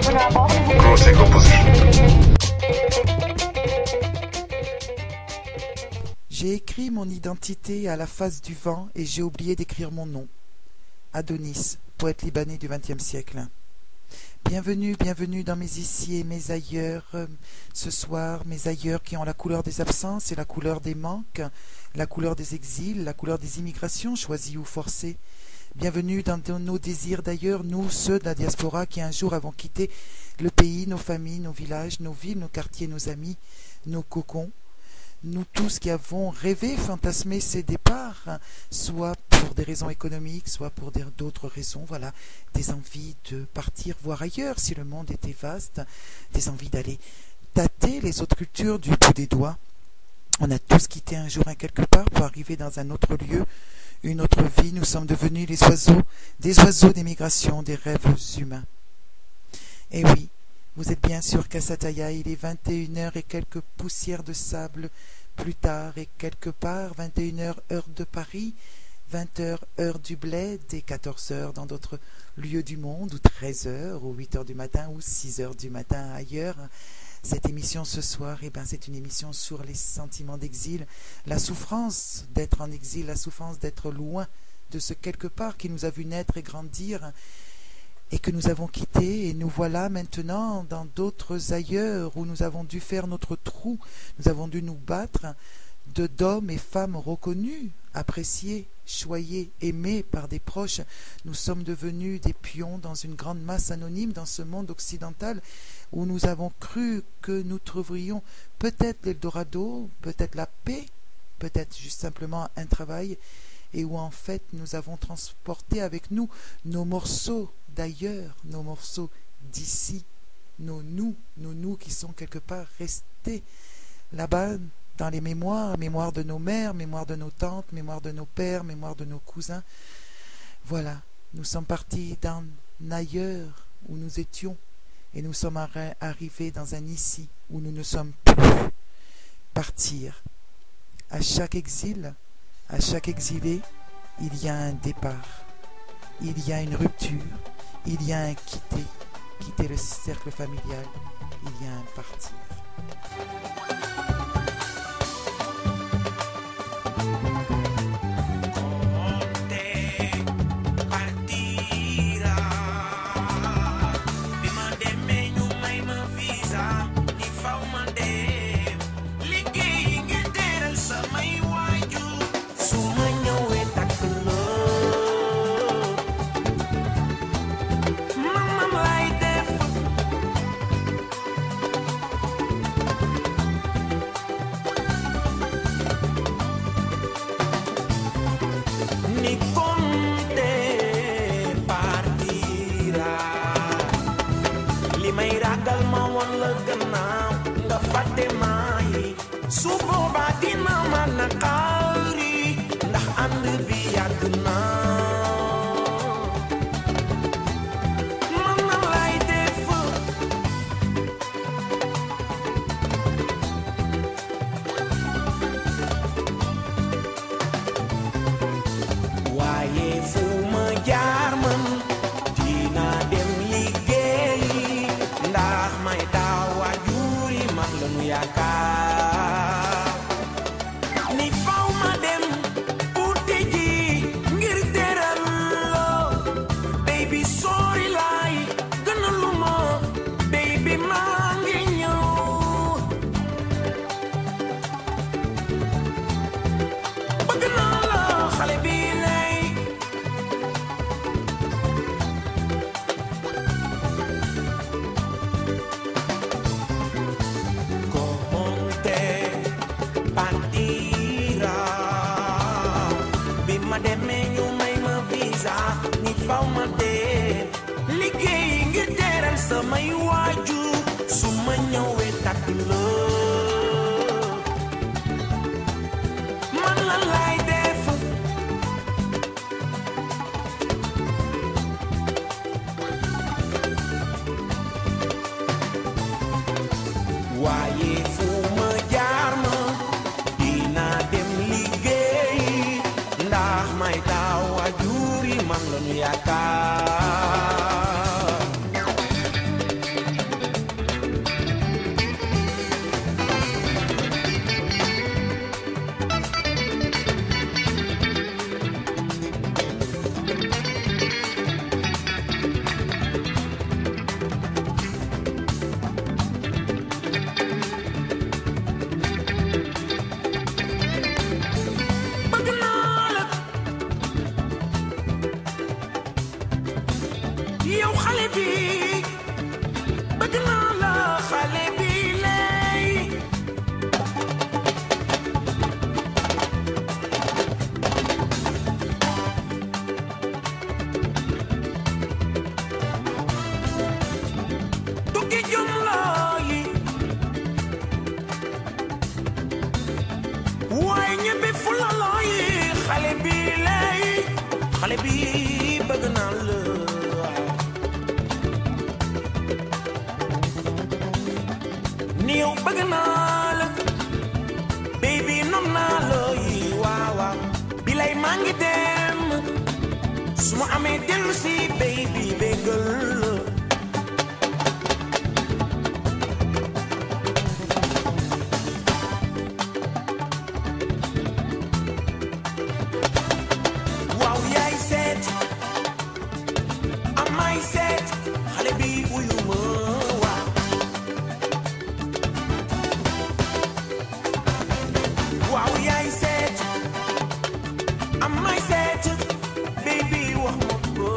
Vertical position. J'ai écrit mon identité à la face du vent et j'ai oublié d'écrire mon nom. Adonis, poète libanais du XXe siècle. Bienvenue, bienvenue dans mes ici et mes ailleurs. Ce soir, mes ailleurs qui ont la couleur des absences et la couleur des manques, la couleur des exils, la couleur des immigrations choisies ou forcées. Bienvenue dans nos désirs d'ailleurs, nous, ceux de la diaspora qui un jour avons quitté le pays, nos familles, nos villages, nos villes, nos quartiers, nos amis, nos cocons. Nous tous qui avons rêvé, fantasmé ces départs, soit pour des raisons économiques, soit pour d'autres raisons, voilà, des envies de partir voir ailleurs si le monde était vaste, des envies d'aller tâter les autres cultures du bout des doigts. On a tous quitté un jour un quelque part pour arriver dans un autre lieu, une autre vie. Nous sommes devenus les oiseaux, des oiseaux d'émigration, des rêves humains. Et oui, vous êtes bien sûr Kassataya, il est 21h et quelques poussières de sable plus tard et quelque part 21h heure de Paris, 20h heure du Bled et 14h dans d'autres lieux du monde, ou 13h ou 8h du matin ou 6h du matin ailleurs. Cette émission ce soir, c'est une émission sur les sentiments d'exil, la souffrance d'être en exil, la souffrance d'être loin de ce quelque part qui nous a vu naître et grandir, et que nous avons quitté, et nous voilà maintenant dans d'autres ailleurs où nous avons dû faire notre trou, nous avons dû nous battre d'hommes et femmes reconnus, appréciés, choyés, aimés par des proches. Nous sommes devenus des pions dans une grande masse anonyme dans ce monde occidental où nous avons cru que nous trouverions peut-être l'Eldorado, peut-être la paix, peut-être juste simplement un travail, et où en fait nous avons transporté avec nous nos morceaux d'ailleurs, nos morceaux d'ici, nos nous qui sont quelque part restés là-bas dans les mémoires, mémoire de nos mères, mémoire de nos tantes, mémoire de nos pères, mémoire de nos cousins. Voilà, nous sommes partis d'un ailleurs où nous étions et nous sommes arrivés dans un ici où nous ne sommes plus. Partir. À chaque exil, à chaque exilé, il y a un départ, il y a une rupture, il y a un quitter le cercle familial, il y a un partir. xale bi bëgg naa la xale bi lay tukki jom looyi waaye ñebe fu la looyi xale bi lay xale bi bëgg naa la ni yow bëgg naa la baby nom naa la yi waaw waaw bi lay maa ngi dem su ma amee dellu si baby bégal la waaw yaay seet amay seet xale bi uyu ma waaw waaw yaay seet amay seet baby wax ma ko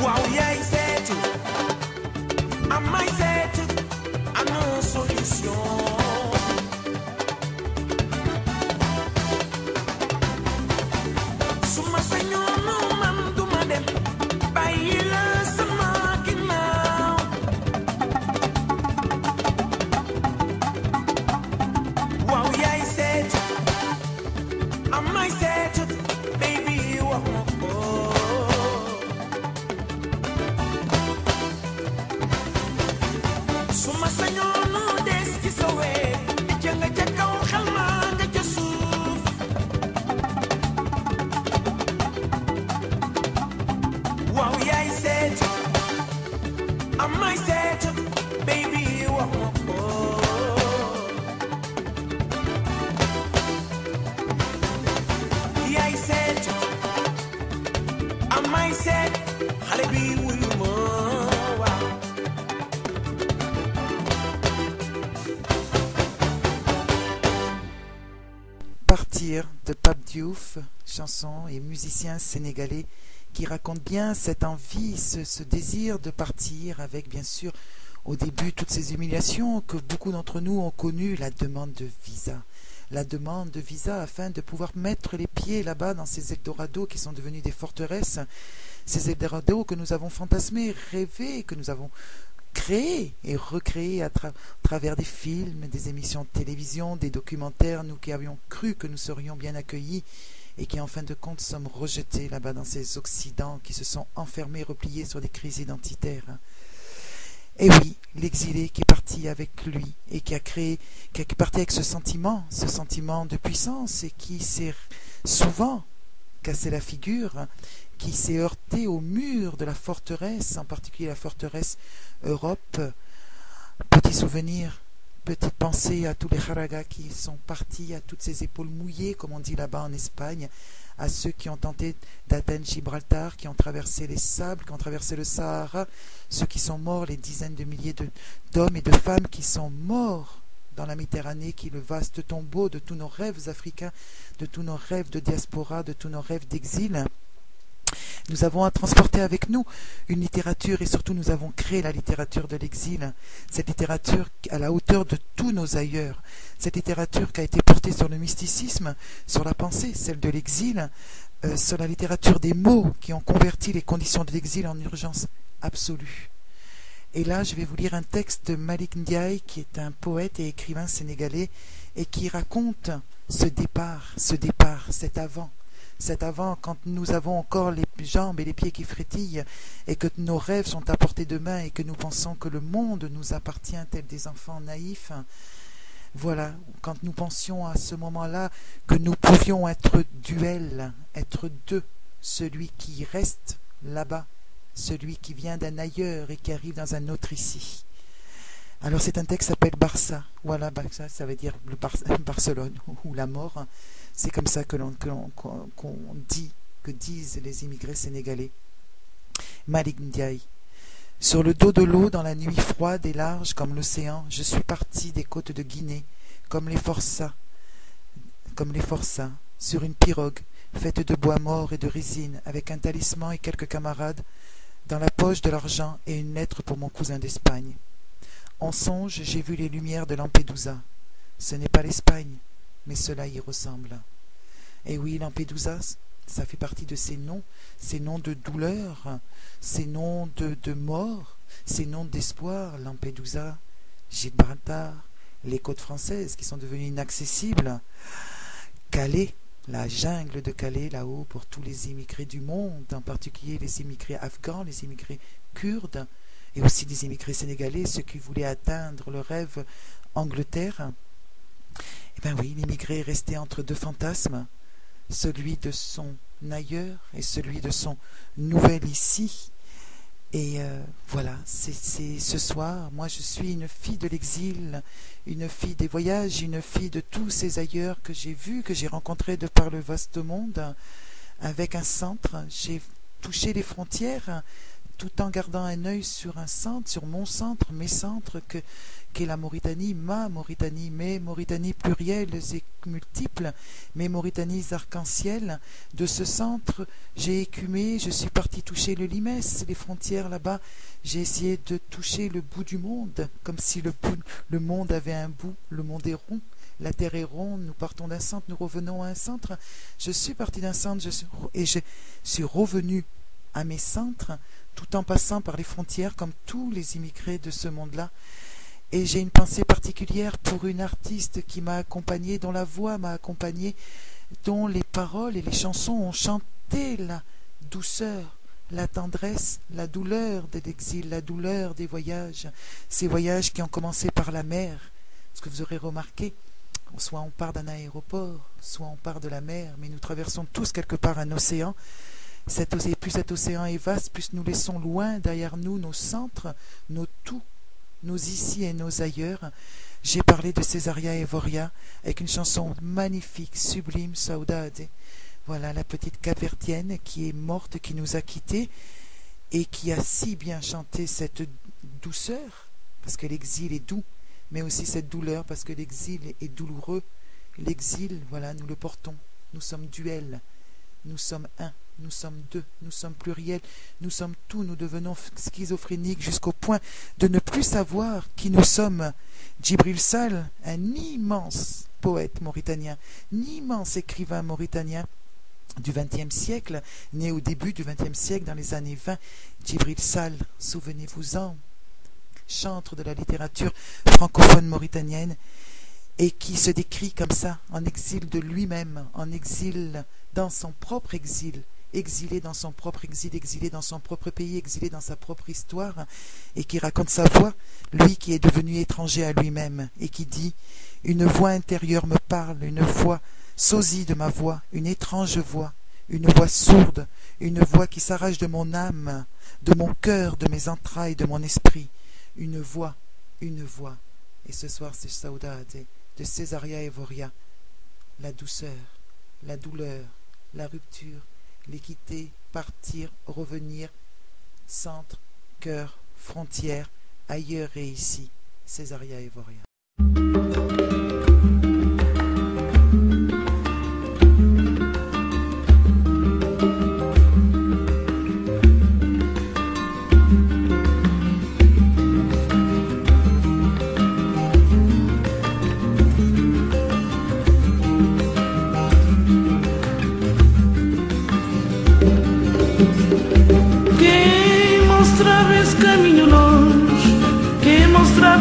waaw yaay seet amay seet ana solution su ma sañoon man duma dem bàyyi la sama ginnaaw waaw yaay seet amay seet baby wax ma ko su ma sañoon des ci sa wet di ca nga ca kaw xel ma nga ca suuf waaw yaay seet amay seet baby wax ma ko yaay seet amay seet xale bi wuyu ma waaw Partir de Pape Diouf, chanson et musicien sénégalais qui raconte bien cette envie, ce désir de partir avec bien sûr au début toutes ces humiliations que beaucoup d'entre nous ont connues, la demande de visa. La demande de visa afin de pouvoir mettre les pieds là-bas dans ces Eldorados qui sont devenus des forteresses, ces Eldorados que nous avons fantasmés, rêvés, que nous avons créés et recréés à travers des films, des émissions de télévision, des documentaires, nous qui avions cru que nous serions bien accueillis et qui en fin de compte sommes rejetés là-bas dans ces Occidents qui se sont enfermés, repliés sur des crises identitaires. Et oui, l'exilé qui est parti avec lui et qui est parti avec ce sentiment de puissance et qui s'est souvent cassé la figure, qui s'est heurté au mur de la forteresse, en particulier la forteresse Europe. Petit souvenir, petite pensée à tous les haragas qui sont partis, à toutes ces épaules mouillées, comme on dit là-bas en Espagne, à ceux qui ont tenté d'atteindre Gibraltar, qui ont traversé les sables, qui ont traversé le Sahara, ceux qui sont morts, les dizaines de milliers d'hommes et de femmes qui sont morts dans la Méditerranée, qui est le vaste tombeau de tous nos rêves africains, de tous nos rêves de diaspora, de tous nos rêves d'exil. Nous avons à transporter avec nous une littérature et surtout nous avons créé la littérature de l'exil, cette littérature à la hauteur de tous nos ailleurs, cette littérature qui a été portée sur le mysticisme, sur la pensée, celle de l'exil, sur la littérature des mots qui ont converti les conditions de l'exil en urgence absolue. Et là, je vais vous lire un texte de Malick Ndiaye, qui est un poète et écrivain sénégalais, et qui raconte ce départ, cet avant, quand nous avons encore les jambes et les pieds qui frétillent, et que nos rêves sont à portée de main, et que nous pensons que le monde nous appartient tels des enfants naïfs. Voilà, quand nous pensions à ce moment-là que nous pouvions être duel, être deux, celui qui reste là-bas, celui qui vient d'un ailleurs et qui arrive dans un autre ici. Alors c'est un texte qui s'appelle Barça. Voilà, Barça, ça veut dire Barcelone ou la mort. C'est comme ça qu'on dit, que disent les immigrés sénégalais. Malick Ndiaye. Sur le dos de l'eau, dans la nuit froide et large comme l'océan, je suis parti des côtes de Guinée, comme les forçats, sur une pirogue. faite de bois mort et de résine, avec un talisman et quelques camarades, dans la poche de l'argent et une lettre pour mon cousin d'Espagne. En songe, j'ai vu les lumières de Lampedusa. Ce n'est pas l'Espagne, mais cela y ressemble. Et oui, Lampedusa, ça fait partie de ces noms de douleur, ces noms de mort, ces noms d'espoir. Lampedusa, Gibraltar, les côtes françaises qui sont devenues inaccessibles, Calais, la jungle de Calais, là-haut, pour tous les immigrés du monde, en particulier les immigrés afghans, les immigrés kurdes, et aussi des immigrés sénégalais, ceux qui voulaient atteindre le rêve Angleterre. Eh bien oui, l'immigré est resté entre deux fantasmes, celui de son ailleurs et celui de son nouvel ici. Et voilà, c'est ce soir, moi je suis une fille de l'exil, une fille des voyages, une fille de tous ces ailleurs que j'ai vus, que j'ai rencontrés de par le vaste monde. Avec un centre, j'ai touché les frontières, tout en gardant un œil sur un centre, sur mon centre, mes centres, qu'est la Mauritanie, ma Mauritanie, mes Mauritanies plurielles et multiples, mes Mauritanies arc-en-ciel. De ce centre, j'ai écumé, je suis parti toucher le Limès, les frontières là-bas. J'ai essayé de toucher le bout du monde, comme si le monde avait un bout, le monde est rond. La terre est ronde, nous partons d'un centre, nous revenons à un centre. Je suis parti d'un centre et je suis revenu à mes centres, tout en passant par les frontières comme tous les immigrés de ce monde-là. Et j'ai une pensée particulière pour une artiste qui m'a accompagnée, dont la voix m'a accompagnée, dont les paroles et les chansons ont chanté la douceur, la tendresse, la douleur de l'exil, la douleur des voyages, ces voyages qui ont commencé par la mer. Parce que vous aurez remarqué, soit on part d'un aéroport, soit on part de la mer, mais nous traversons tous quelque part un océan. Plus cet océan est vaste, plus nous laissons loin derrière nous nos centres, nos tout, nos ici et nos ailleurs. J'ai parlé de Cesaria Evoria avec une chanson magnifique, sublime, Saudade. Voilà la petite Capverdienne qui est morte, qui nous a quittés et qui a si bien chanté cette douceur, parce que l'exil est doux, mais aussi cette douleur, parce que l'exil est douloureux. L'exil, voilà, nous le portons. Nous sommes duel, nous sommes un. Nous sommes deux, nous sommes pluriels, nous sommes tout, nous devenons schizophréniques jusqu'au point de ne plus savoir qui nous sommes. Djibril Sall, un immense poète mauritanien, un immense écrivain mauritanien du XXe siècle, né au début du XXe siècle, dans les années 20, Djibril Sall, souvenez-vous-en, chantre de la littérature francophone mauritanienne, et qui se décrit comme ça, en exil de lui-même, en exil dans son propre exil, exilé dans son propre exil, exilé dans son propre pays, exilé dans sa propre histoire, et qui raconte sa voix, lui qui est devenu étranger à lui-même, et qui dit « Une voix intérieure me parle, une voix sosie de ma voix, une étrange voix, une voix sourde, une voix qui s'arrache de mon âme, de mon cœur, de mes entrailles, de mon esprit, une voix, une voix. » Et ce soir c'est Saudade de Cesaria Evoria, la douceur, la douleur, la rupture, l'équité, partir, revenir, centre, cœur, frontière, ailleurs et ici, Cesaria Evoria.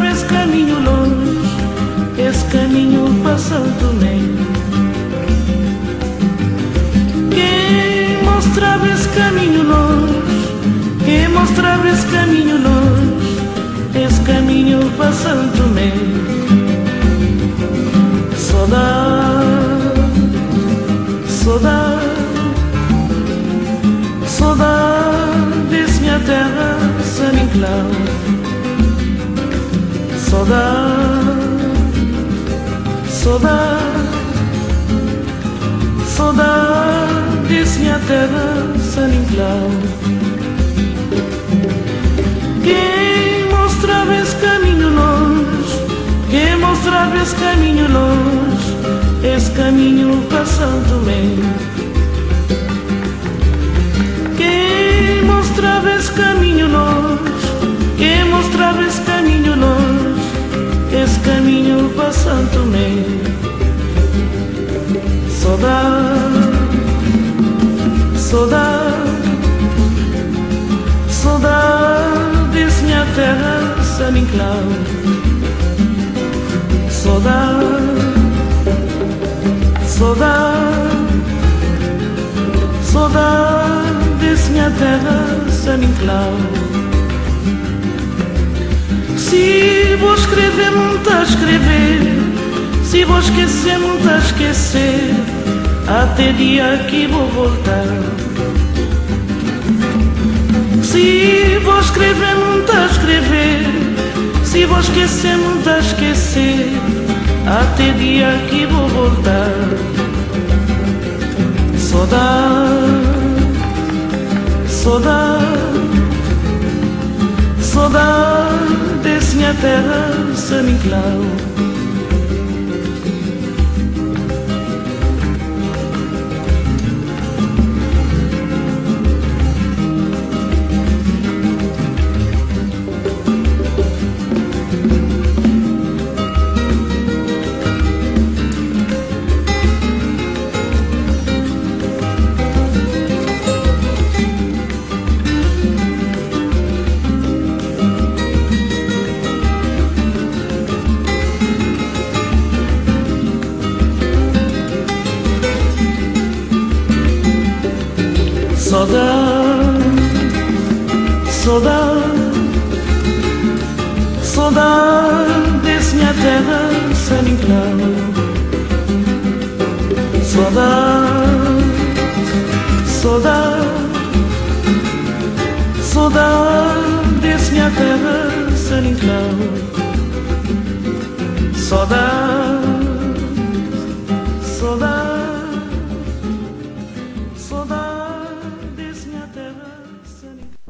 Esse caminho longe, esse caminho para Santo Tomé. Quem mostrava esse caminho longe, quem mostrava esse caminho longe, esse caminho para Santo Tomé. Saudade, saudade, saudade desse minha terra, San Inclau. Saudade, saudade, saudade desse minha terra, San Inclau. Quem mostrava esse caminho longe, quem mostrava esse caminho longe, esse caminho para Santo Tomé. mostrava esse caminho longe, que mostrava esse caminho longe, esse caminho para Santo Tomé. Saudade, saudade, saudade desse minha terra, San Inclau. Saudade, saudade, saudade desse minha terra, San Inclau. Se vou escrever, muito a escrever, se vou esquecer, muito a esquecer, até dia que vou voltar. Se vou escrever, muito a escrever, se vou esquecer, muito a esquecer, até dia que vou voltar. Saudade, saudade, saudade desse minha terra, San Inclau. Saudade, saudade, saudade desse minha terra, San Inclau. Saudade, saudade, saudade desse minha terra, San Inclau. Saudade, saudade.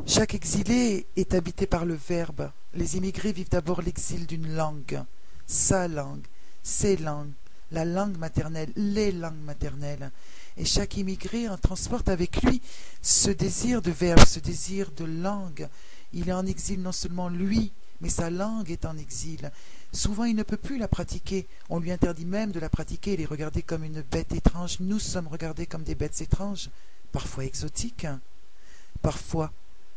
Chaque exilé est habité par le verbe. Les immigrés vivent d'abord l'exil d'une langue, sa langue, ses langues, la langue maternelle, les langues maternelles. Et chaque immigré en transporte avec lui ce désir de verbe, ce désir de langue. Il est en exil non seulement lui, mais sa langue est en exil. Souvent il ne peut plus la pratiquer, on lui interdit même de la pratiquer, il est regardé comme une bête étrange. Nous sommes regardés comme des bêtes étranges, parfois exotiques, parfois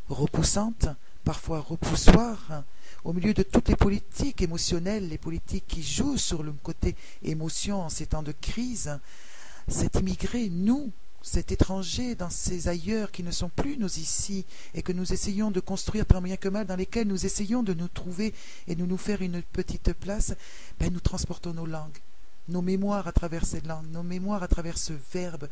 repoussante, parfois repoussoire, au milieu de toutes les politiques émotionnelles, les politiques qui jouent sur le côté émotion en ces temps de crise. Cet immigré, nous, cet étranger dans ces ailleurs qui ne sont plus nos ici et que nous essayons de construire tant bien que mal, dans lesquels nous essayons de nous trouver et de nous faire une petite place, nous transportons nos langues, nos mémoires à travers ces langues, nos mémoires à travers ce verbe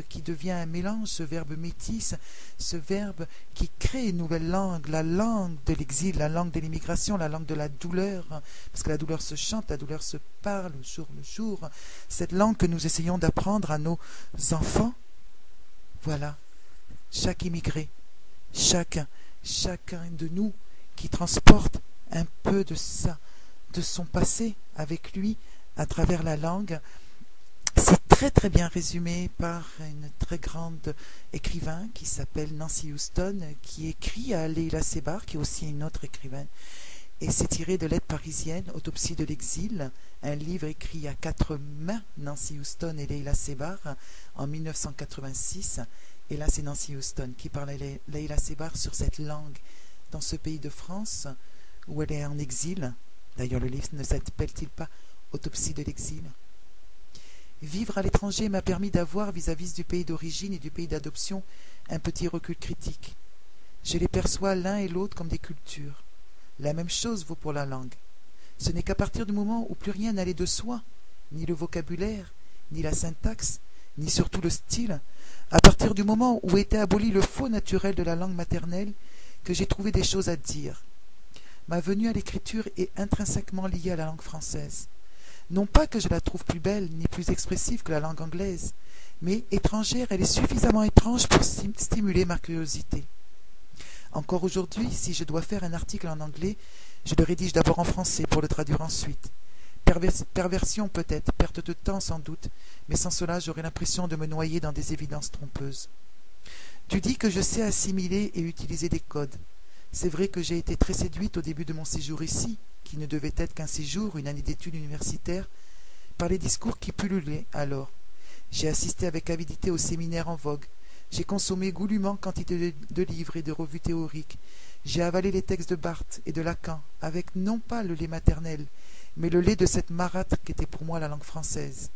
qui devient un mélange, ce verbe métis, ce verbe qui crée une nouvelle langue, la langue de l'exil, la langue de l'immigration, la langue de la douleur, parce que la douleur se chante, la douleur se parle au jour le jour, cette langue que nous essayons d'apprendre à nos enfants. Voilà, chaque immigré, chacun de nous qui transporte un peu de ça, de son passé avec lui, à travers la langue. C'est très très bien résumé par une très grande écrivain qui s'appelle Nancy Houston, qui écrit à Leila Sebar, qui est aussi une autre écrivaine. Et c'est tiré de Lettres parisiennes, Autopsie de l'exil, un livre écrit à 4 mains, Nancy Houston et Leila Sebar, en 1986. Et là c'est Nancy Houston qui parle à Leila Sebar sur cette langue dans ce pays de France où elle est en exil. D'ailleurs le livre ne s'appelle-t-il pas Autopsie de l'exil. Vivre à l'étranger m'a permis d'avoir, vis-à-vis du pays d'origine et du pays d'adoption, un petit recul critique. Je les perçois l'un et l'autre comme des cultures. La même chose vaut pour la langue. Ce n'est qu'à partir du moment où plus rien n'allait de soi, ni le vocabulaire, ni la syntaxe, ni surtout le style, à partir du moment où était aboli le faux naturel de la langue maternelle, que j'ai trouvé des choses à dire. Ma venue à l'écriture est intrinsèquement liée à la langue française. Non pas que je la trouve plus belle ni plus expressive que la langue anglaise, mais étrangère, elle est suffisamment étrange pour stimuler ma curiosité. Encore aujourd'hui, si je dois faire un article en anglais, je le rédige d'abord en français pour le traduire ensuite. Perversion peut-être, perte de temps sans doute, mais sans cela j'aurais l'impression de me noyer dans des évidences trompeuses. Tu dis que je sais assimiler et utiliser des codes. C'est vrai que j'ai été très séduite au début de mon séjour ici, qui ne devait être qu'un séjour, une année d'études universitaires, par les discours qui pullulaient alors. J'ai assisté avec avidité aux séminaires en vogue. J'ai consommé goulûment quantité de livres et de revues théoriques. J'ai avalé les textes de Barthes et de Lacan, avec non pas le lait maternel, mais le lait de cette marâtre qu'était pour moi la langue française.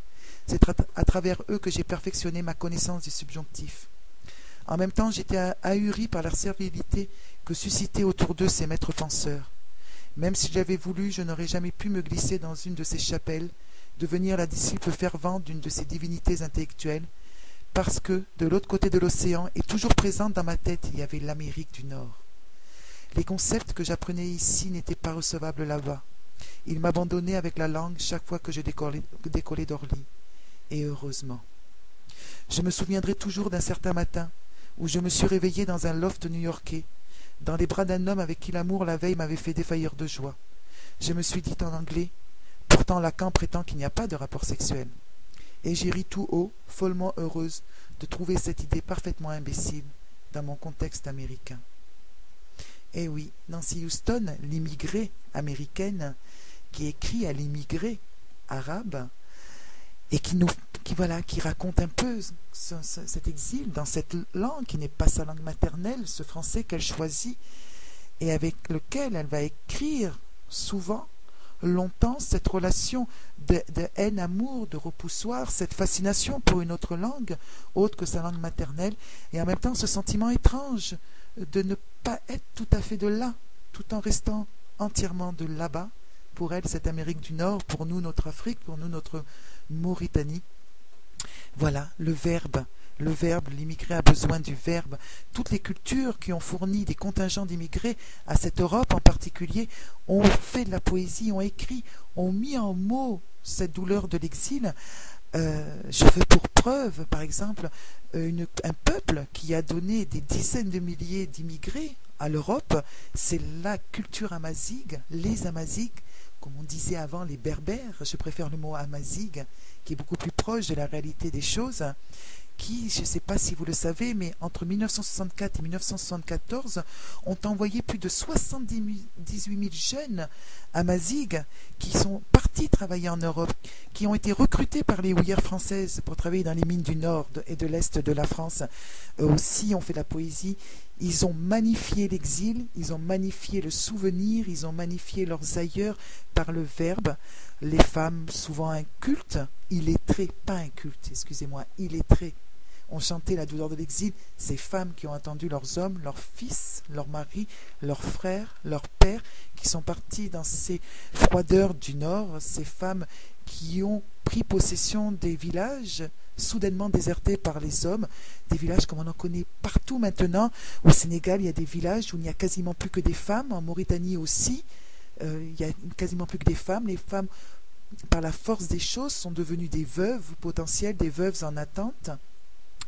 C'est à travers eux que j'ai perfectionné ma connaissance du subjonctif. En même temps, j'étais ahuri par la servilité que suscitaient autour d'eux ces maîtres penseurs. Même si j'avais voulu, je n'aurais jamais pu me glisser dans une de ces chapelles, devenir la disciple fervente d'une de ces divinités intellectuelles, parce que, de l'autre côté de l'océan, et toujours présente dans ma tête, il y avait l'Amérique du Nord. Les concepts que j'apprenais ici n'étaient pas recevables là-bas. Ils m'abandonnaient avec la langue chaque fois que je décollais d'Orly. Et heureusement. Je me souviendrai toujours d'un certain matin où je me suis réveillé dans un loft new-yorkais, dans les bras d'un homme avec qui l'amour la veille m'avait fait défaillir de joie. Je me suis dit en anglais, pourtant Lacan prétend qu'il n'y a pas de rapport sexuel. Et j'ai ri tout haut, follement heureuse de trouver cette idée parfaitement imbécile dans mon contexte américain. Eh oui, Nancy Houston, l'immigrée américaine, qui écrit à l'immigré arabe, et qui raconte un peu cet exil dans cette langue qui n'est pas sa langue maternelle, ce français qu'elle choisit, et avec lequel elle va écrire souvent, longtemps, cette relation de haine-amour, de repoussoir, cette fascination pour une autre langue, autre que sa langue maternelle, et en même temps ce sentiment étrange de ne pas être tout à fait de là, tout en restant entièrement de là-bas. Pour elle, cette Amérique du Nord, pour nous, notre Afrique, pour nous, notre Mauritanie. Voilà, le verbe, l'immigré a besoin du verbe. Toutes les cultures qui ont fourni des contingents d'immigrés à cette Europe en particulier ont fait de la poésie, ont écrit, ont mis en mots cette douleur de l'exil. Je fais pour preuve, par exemple, un peuple qui a donné des dizaines de milliers d'immigrés à l'Europe, c'est la culture amazighe, les Amazighs, comme on disait avant les Berbères, je préfère le mot amazigh, qui est beaucoup plus proche de la réalité des choses, qui, je ne sais pas si vous le savez, mais entre 1964 et 1974, ont envoyé plus de 78 000 jeunes amazighs qui sont partis travailler en Europe, qui ont été recrutés par les houillères françaises pour travailler dans les mines du nord et de l'est de la France. Eux aussi ont fait de la poésie. Ils ont magnifié l'exil, ils ont magnifié le souvenir, ils ont magnifié leurs ailleurs par le verbe. Les femmes, souvent incultes, illettrées, pas incultes, excusez-moi, illettrées, ont chanté la douleur de l'exil. Ces femmes qui ont attendu leurs hommes, leurs fils, leurs maris, leurs frères, leurs pères, qui sont partis dans ces froideurs du Nord, ces femmes qui ont pris possession des villages soudainement désertés par les hommes, des villages comme on en connaît partout maintenant. Au Sénégal, il y a des villages où il n'y a quasiment plus que des femmes, en Mauritanie aussi, il y a quasiment plus que des femmes. Les femmes, par la force des choses, sont devenues des veuves potentielles, des veuves en attente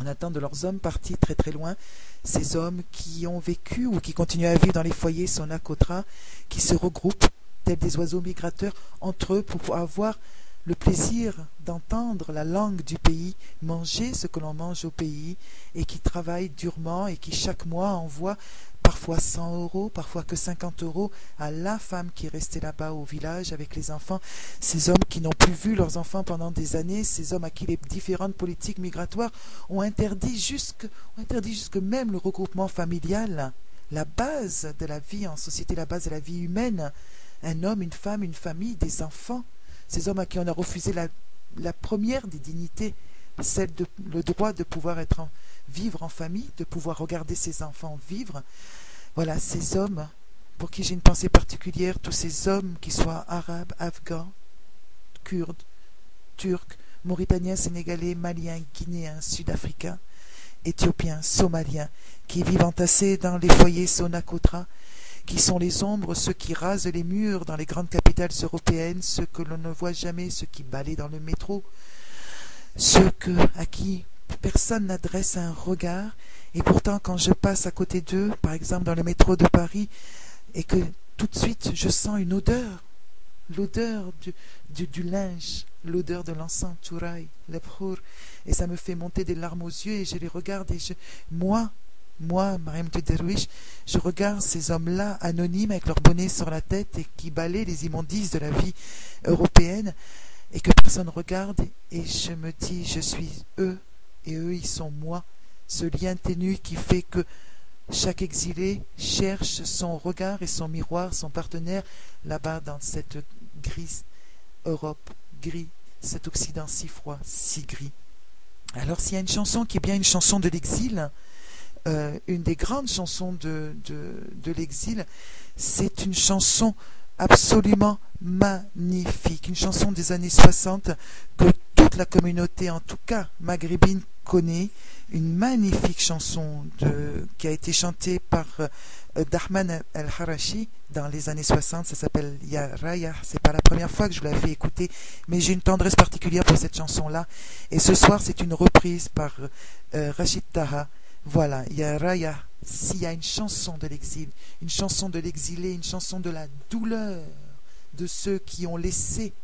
de leurs hommes partis très très loin, ces hommes qui ont vécu ou qui continuent à vivre dans les foyers Sonacotra, qui se regroupent, tels des oiseaux migrateurs, entre eux pour avoir le plaisir d'entendre la langue du pays, manger ce que l'on mange au pays, et qui travaillent durement et qui chaque mois envoient parfois 100 €, parfois que 50 € à la femme qui est restée là-bas au village avec les enfants, ces hommes qui n'ont plus vu leurs enfants pendant des années, ces hommes à qui les différentes politiques migratoires ont interdit jusque même le regroupement familial, la base de la vie en société, la base de la vie humaine, un homme, une femme, une famille, des enfants. Ces hommes à qui on a refusé la première des dignités, celle de le droit de pouvoir vivre en famille, de pouvoir regarder ses enfants vivre. Voilà, ces hommes pour qui j'ai une pensée particulière, tous ces hommes, qui soient arabes, afghans, kurdes, turcs, mauritaniens, sénégalais, maliens, guinéens, sud-africains, éthiopiens, somaliens, qui vivent entassés dans les foyers Sonacotra, qui sont les ombres, ceux qui rasent les murs dans les grandes capitales européennes, ceux que l'on ne voit jamais, ceux qui balaient dans le métro, ceux à qui personne n'adresse un regard, et pourtant quand je passe à côté d'eux, par exemple dans le métro de Paris, et que tout de suite je sens une odeur, l'odeur du linge, l'odeur de l'encens, Touraï, l'ebhour, et ça me fait monter des larmes aux yeux, et je les regarde, et moi, moi, Mariam Derouiche, je regarde ces hommes-là anonymes avec leur bonnet sur la tête et qui balaient les immondices de la vie européenne et que personne regarde, et je me dis, je suis eux et eux ils sont moi, ce lien ténu qui fait que chaque exilé cherche son regard et son miroir, son partenaire là-bas dans cette grise Europe, gris, cet Occident si froid, si gris. Alors s'il y a une chanson qui est bien une chanson de l'exil, une des grandes chansons de l'exil, c'est une chanson absolument magnifique, une chanson des années 60 que toute la communauté, en tout cas maghrébine, connaît, une magnifique chanson qui a été chantée par Dahman El-Harachi dans les années 60, ça s'appelle Ya Raya. C'est pas la première fois que je vous la fais écouter, mais j'ai une tendresse particulière pour cette chanson-là. Et ce soir, c'est une reprise par Rachid Taha. Voilà, Ya Raya. S'il y a une chanson de l'exil, une chanson de l'exilé, une chanson de la douleur de ceux qui ont laissé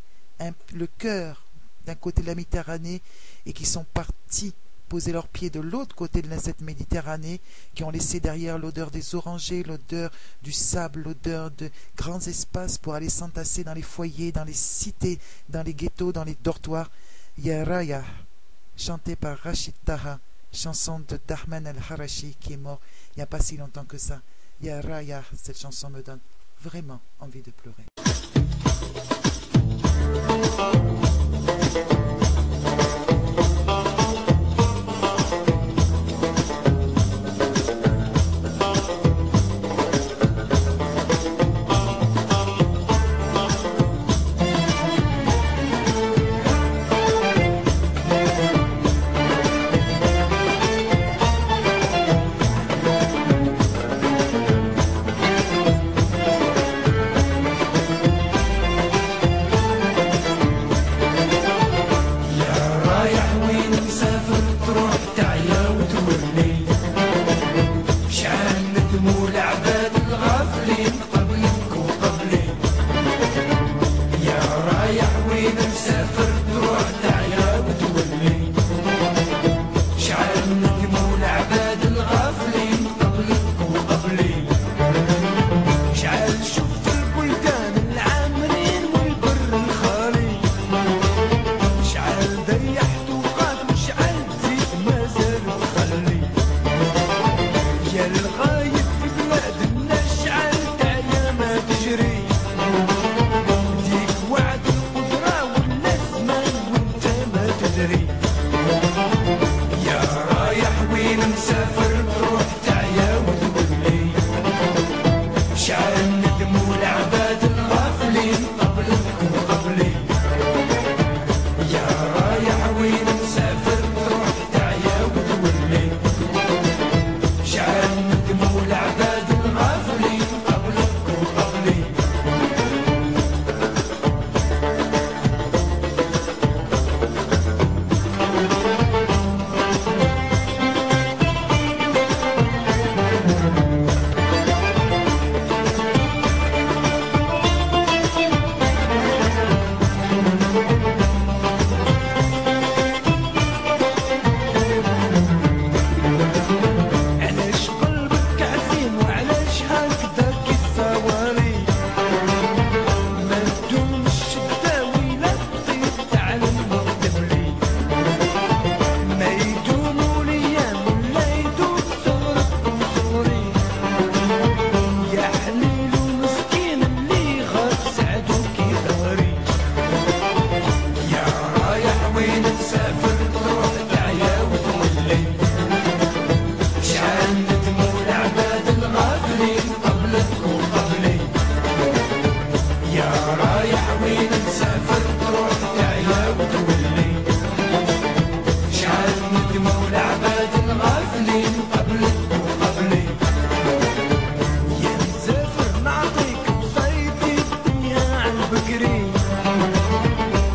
le cœur d'un côté de la Méditerranée et qui sont partis poser leurs pieds de l'autre côté de cette Méditerranée, qui ont laissé derrière l'odeur des orangers, l'odeur du sable, l'odeur de grands espaces pour aller s'entasser dans les foyers, dans les cités, dans les ghettos, dans les dortoirs. Ya Raya, chanté par Rachid Taha, chanson de Dahman El-Harachi qui est mort il n'y a pas si longtemps que ça. Ya Raya, cette chanson me donne vraiment envie de pleurer.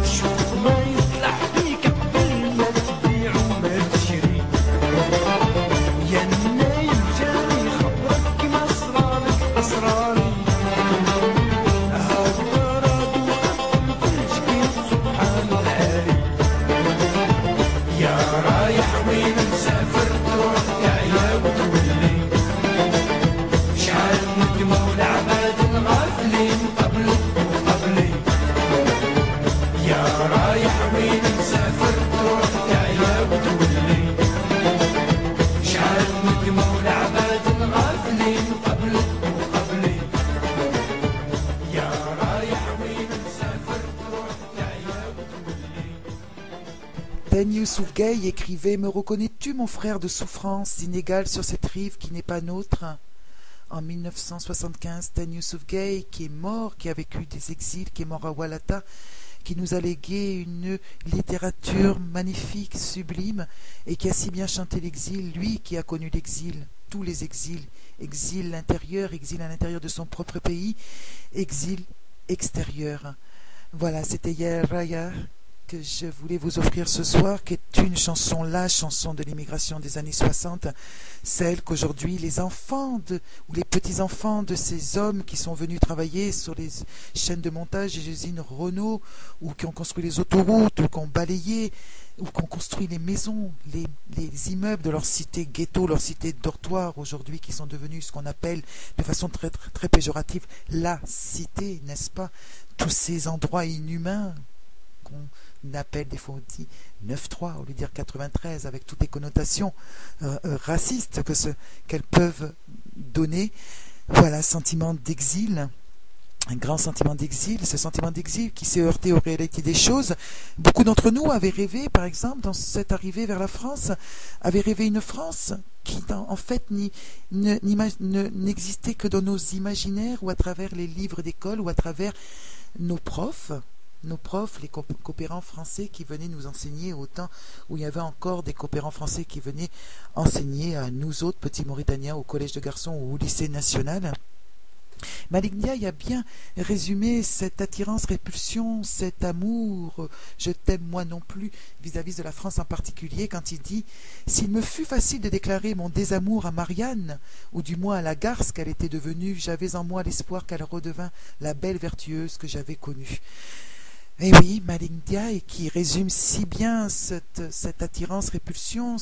شوف ما يصلح فيك Ten Youssouf Gay écrivait « Me reconnais-tu, mon frère de souffrance inégale sur cette rive qui n'est pas nôtre ?» En 1975, Ten Youssouf Gay, qui est mort, qui a vécu des exils, qui est mort à Walata, qui nous a légué une littérature magnifique, sublime, et qui a si bien chanté l'exil, lui qui a connu l'exil, tous les exils, exil à l'intérieur de son propre pays, exil extérieur. Voilà, c'était Yael Raya que je voulais vous offrir ce soir, qui est une chanson, la chanson de l'immigration des années 60, celle qu'aujourd'hui les enfants ou les petits-enfants de ces hommes qui sont venus travailler sur les chaînes de montage des usines Renault, ou qui ont construit les autoroutes, ou qui ont balayé, ou qui ont construit les maisons, les immeubles de leur cité ghetto, leur cité dortoir aujourd'hui, qui sont devenus ce qu'on appelle de façon très, très, très péjorative la cité, n'est-ce pas? Tous ces endroits inhumains qu'on appelle des fois on dit 9-3 au lieu de dire 93, avec toutes les connotations racistes qu'elles peuvent donner. Voilà, sentiment d'exil, un grand sentiment d'exil, ce sentiment d'exil qui s'est heurté aux réalités des choses. Beaucoup d'entre nous avaient rêvé, par exemple, dans cette arrivée vers la France, avaient rêvé une France qui en fait n'existait que dans nos imaginaires, ou à travers les livres d'école, ou à travers nos profs, les coopérants français qui venaient nous enseigner au temps où il y avait encore des coopérants français qui venaient enseigner à nous autres petits Mauritaniens au collège de garçons ou au lycée national. Malick Ndiaye a bien résumé cette attirance-répulsion, cet amour, je t'aime moi non plus, vis-à-vis de la France en particulier, quand il dit « S'il me fut facile de déclarer mon désamour à Marianne, ou du moins à la garce qu'elle était devenue, j'avais en moi l'espoir qu'elle redevint la belle vertueuse que j'avais connue. » Et oui, Malick Ndiaye qui résume si bien cette attirance-répulsion,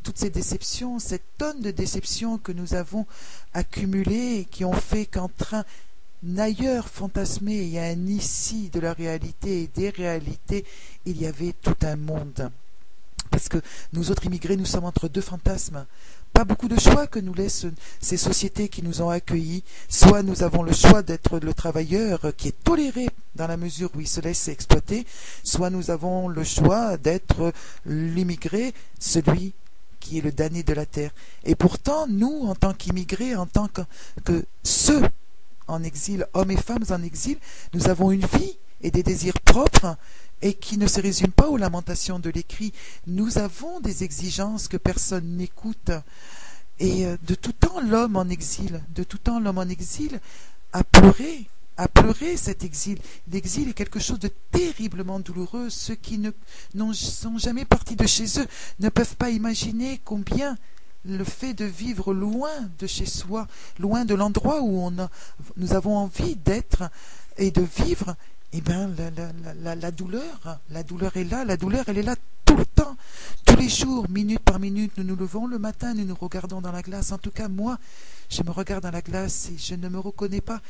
toutes ces déceptions, cette tonne de déceptions que nous avons accumulées et qui ont fait qu'entre un ailleurs fantasmé et un ici de la réalité et des réalités, il y avait tout un monde. Parce que nous autres immigrés, nous sommes entre deux fantasmes. Pas beaucoup de choix que nous laissent ces sociétés qui nous ont accueillis. Soit nous avons le choix d'être le travailleur qui est toléré dans la mesure où il se laisse exploiter, soit nous avons le choix d'être l'immigré, celui qui est le damné de la terre. Et pourtant, nous, en tant qu'immigrés, en tant que ceux en exil, hommes et femmes en exil, nous avons une vie et des désirs propres, et qui ne se résument pas aux lamentations de l'écrit. Nous avons des exigences que personne n'écoute. Et de tout temps, l'homme en exil, a pleuré cet exil. L'exil est quelque chose de terriblement douloureux. Ceux qui ne sont jamais partis de chez eux ne peuvent pas imaginer combien le fait de vivre loin de chez soi, loin de l'endroit où nous avons envie d'être et de vivre, eh bien, la douleur est là, la douleur, elle est là tout le temps, tous les jours, minute par minute. Nous nous levons le matin, nous nous regardons dans la glace. En tout cas, moi, je me regarde dans la glace et je ne me reconnais pas.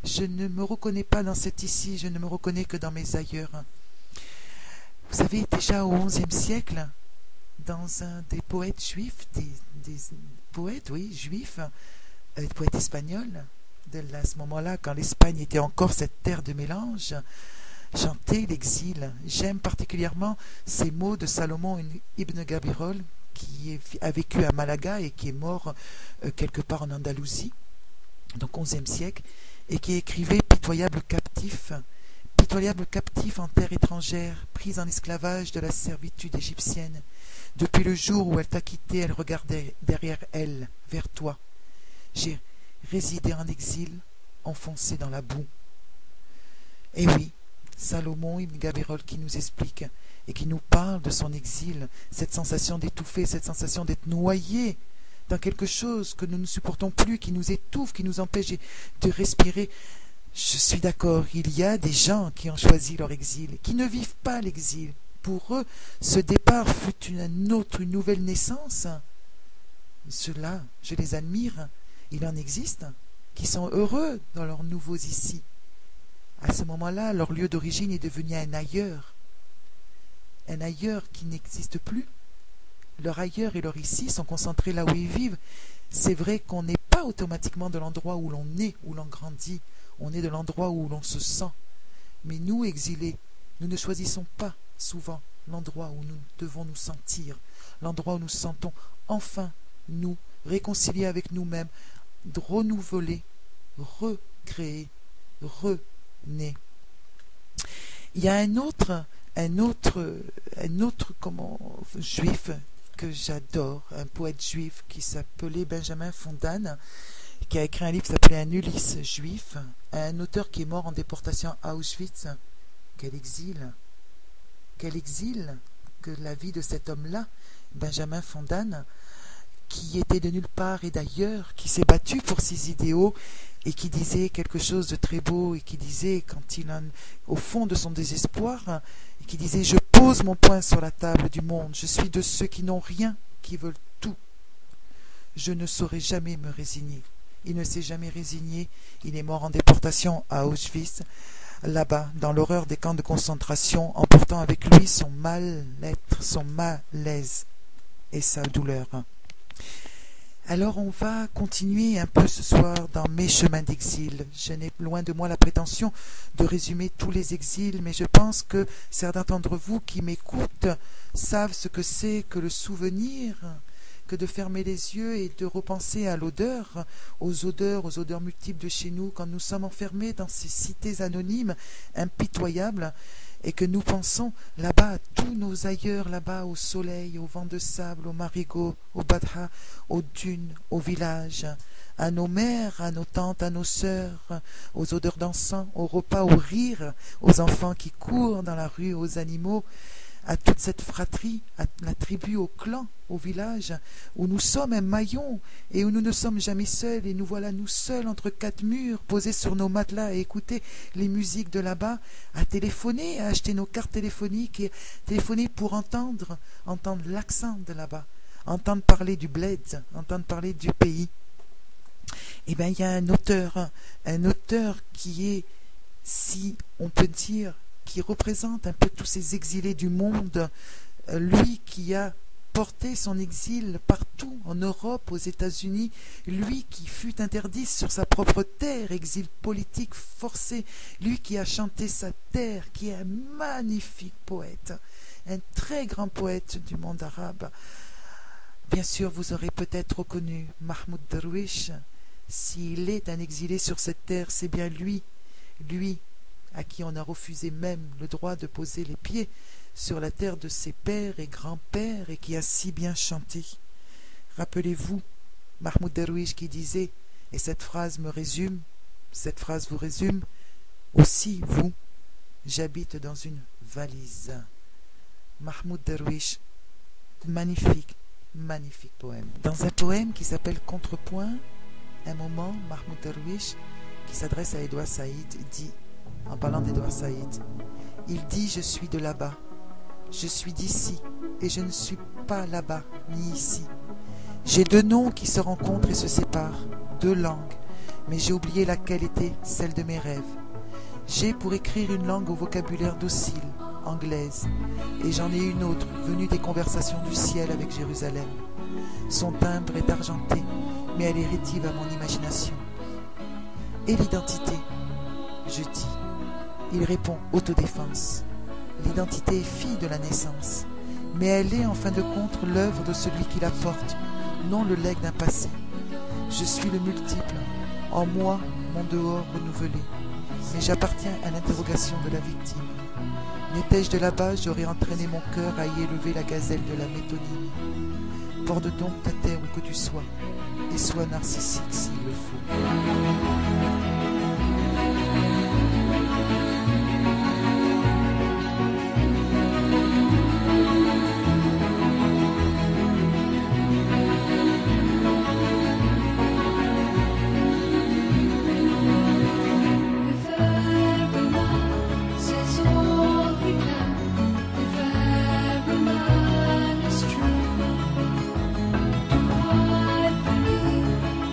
Je ne me reconnais pas dans cet ici, je ne me reconnais que dans mes ailleurs. Vous savez, déjà au XIe siècle, dans un des poètes juifs, des poètes, oui, juifs, poètes espagnols, à ce moment-là, quand l'Espagne était encore cette terre de mélange, chantait l'exil. J'aime particulièrement ces mots de Salomon ibn Gabirol, qui a vécu à Malaga et qui est mort quelque part en Andalousie, donc au XIe siècle, et qui écrivait pitoyable captif en terre étrangère, prise en esclavage de la servitude égyptienne. Depuis le jour où elle t'a quitté, elle regardait derrière elle, vers toi. J'ai résidé en exil, enfoncé dans la boue. Et oui, Salomon ibn Gabirol qui nous explique et qui nous parle de son exil, cette sensation d'étouffer, cette sensation d'être noyé dans quelque chose que nous ne supportons plus, qui nous étouffe, qui nous empêche de respirer. Je suis d'accord, il y a des gens qui ont choisi leur exil, qui ne vivent pas l'exil. Pour eux, ce départ fut une nouvelle naissance. Ceux-là, je les admire. Il en existe qui sont heureux dans leurs nouveaux ici. À ce moment-là, leur lieu d'origine est devenu un ailleurs qui n'existe plus. Leur ailleurs et leur ici sont concentrés là où ils vivent. C'est vrai qu'on n'est pas automatiquement de l'endroit où l'on est, où l'on grandit. On est de l'endroit où l'on se sent. Mais nous, exilés, nous ne choisissons pas souvent l'endroit où nous devons nous sentir, l'endroit où nous sentons enfin nous réconcilier avec nous-mêmes, renouveler, recréer, renaître. Il y a un autre juif que j'adore, un poète juif qui s'appelait Benjamin Fontaine, qui a écrit un livre qui s'appelait Un Ulysse juif, un auteur qui est mort en déportation à Auschwitz. Quel exil que la vie de cet homme-là, Benjamin Fontaine, qui était de nulle part et d'ailleurs, qui s'est battu pour ses idéaux et qui disait quelque chose de très beau et qui disait, quand il au fond de son désespoir, et qui disait « Je pose mon poing sur la table du monde, je suis de ceux qui n'ont rien, qui veulent tout. Je ne saurais jamais me résigner. » Il ne s'est jamais résigné, il est mort en déportation à Auschwitz, là-bas, dans l'horreur des camps de concentration, emportant avec lui son mal-être, son malaise et sa douleur. Alors on va continuer un peu ce soir dans mes chemins d'exil. Je n'ai loin de moi la prétention de résumer tous les exils, mais je pense que certains d'entre vous qui m'écoutent savent ce que c'est que le souvenir, que de fermer les yeux et de repenser à l'odeur, aux odeurs multiples de chez nous, quand nous sommes enfermés dans ces cités anonymes, impitoyables, et que nous pensons là-bas à tous nos ailleurs, là-bas au soleil, au vent de sable, aux marigots, aux badha, aux dunes, aux villages, à nos mères, à nos tantes, à nos sœurs, aux odeurs d'encens, aux repas, aux rires, aux enfants qui courent dans la rue, aux animaux, à toute cette fratrie, à la tribu, au clan, au village, où nous sommes un maillon et où nous ne sommes jamais seuls, et nous voilà nous seuls entre quatre murs, posés sur nos matelas à écouter les musiques de là-bas, à téléphoner, à acheter nos cartes téléphoniques et téléphoner pour entendre l'accent de là-bas, entendre parler du bled, entendre parler du pays. Eh bien, il y a un auteur qui est, si on peut dire, qui représente un peu tous ces exilés du monde, lui qui a porté son exil partout, en Europe, aux États-Unis, lui qui fut interdit sur sa propre terre, exil politique forcé, lui qui a chanté sa terre, qui est un magnifique poète, un très grand poète du monde arabe. Bien sûr, vous aurez peut-être reconnu Mahmoud Darwish. S'il est un exilé sur cette terre, c'est bien lui à qui on a refusé même le droit de poser les pieds sur la terre de ses pères et grands-pères, et qui a si bien chanté. Rappelez-vous Mahmoud Darwish qui disait, et cette phrase vous résume, aussi vous, j'habite dans une valise. Mahmoud Darwish, magnifique poème. Dans un poème qui s'appelle Contrepoint, un moment, Mahmoud Darwish, qui s'adresse à Edouard Saïd, dit, en parlant d'Edouard Saïd, il dit « Je suis de là-bas, je suis d'ici, et je ne suis pas là-bas, ni ici. J'ai deux noms qui se rencontrent et se séparent, deux langues, mais j'ai oublié laquelle était celle de mes rêves. J'ai pour écrire une langue au vocabulaire docile, anglaise, et j'en ai une autre, venue des conversations du ciel avec Jérusalem. Son timbre est argenté, mais elle est rétive à mon imagination. Et l'identité, je dis. Il répond autodéfense. L'identité est fille de la naissance, mais elle est en fin de compte l'œuvre de celui qui la porte, non le legs d'un passé. Je suis le multiple, en moi mon dehors renouvelé, mais j'appartiens à l'interrogation de la victime. N'étais-je de là-bas, j'aurais entraîné mon cœur à y élever la gazelle de la métonymie. Porte donc ta terre où que tu sois, et sois narcissique s'il le faut.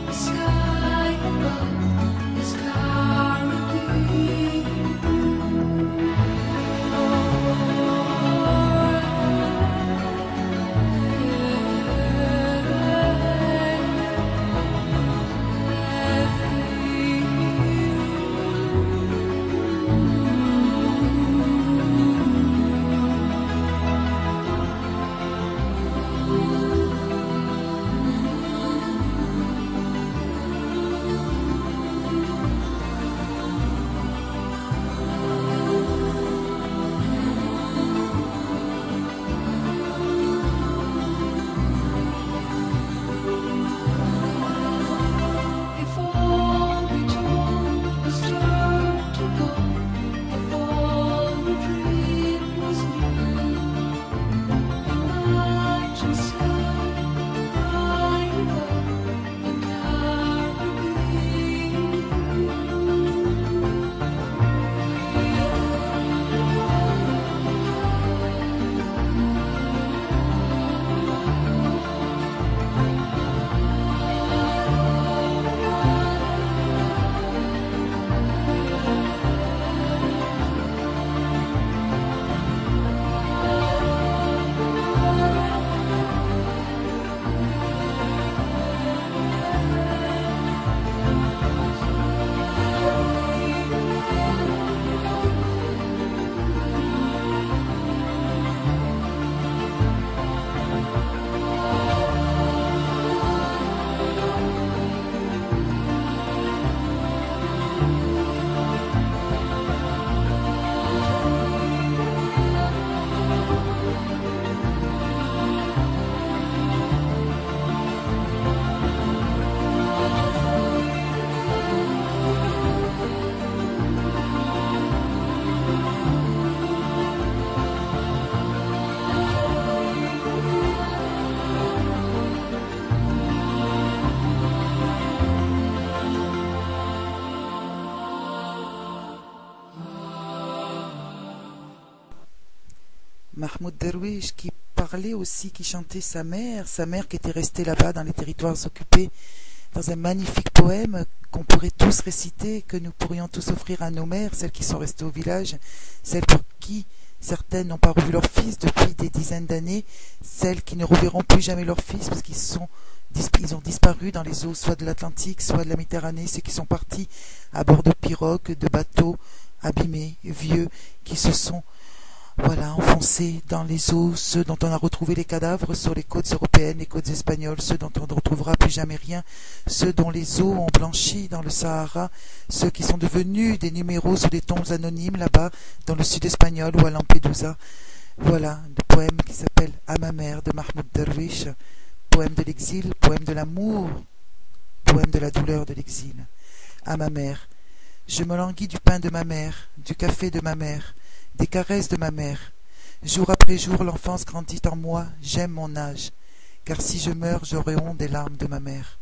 Sky above. Mahmoud Darwish, qui parlait aussi, qui chantait sa mère qui était restée là-bas dans les territoires occupés, dans un magnifique poème qu'on pourrait tous réciter, que nous pourrions tous offrir à nos mères, celles qui sont restées au village, celles pour qui certaines n'ont pas revu leur fils depuis des dizaines d'années, celles qui ne reverront plus jamais leur fils parce qu'ils ont disparu dans les eaux soit de l'Atlantique, soit de la Méditerranée, ceux qui sont partis à bord de pirogues, de bateaux abîmés, vieux, qui se sont enfoncés dans les eaux, ceux dont on a retrouvé les cadavres sur les côtes européennes, les côtes espagnoles, ceux dont on ne retrouvera plus jamais rien, ceux dont les eaux ont blanchi dans le Sahara, ceux qui sont devenus des numéros sous des tombes anonymes là-bas, dans le sud espagnol ou à Lampedusa. Voilà, le poème qui s'appelle « À ma mère » de Mahmoud Darwish, poème de l'exil, poème de l'amour, poème de la douleur de l'exil. À ma mère. Je me languis du pain de ma mère, du café de ma mère, des caresses de ma mère. Jour après jour, l'enfance grandit en moi, j'aime mon âge, car si je meurs, j'aurai honte des larmes de ma mère.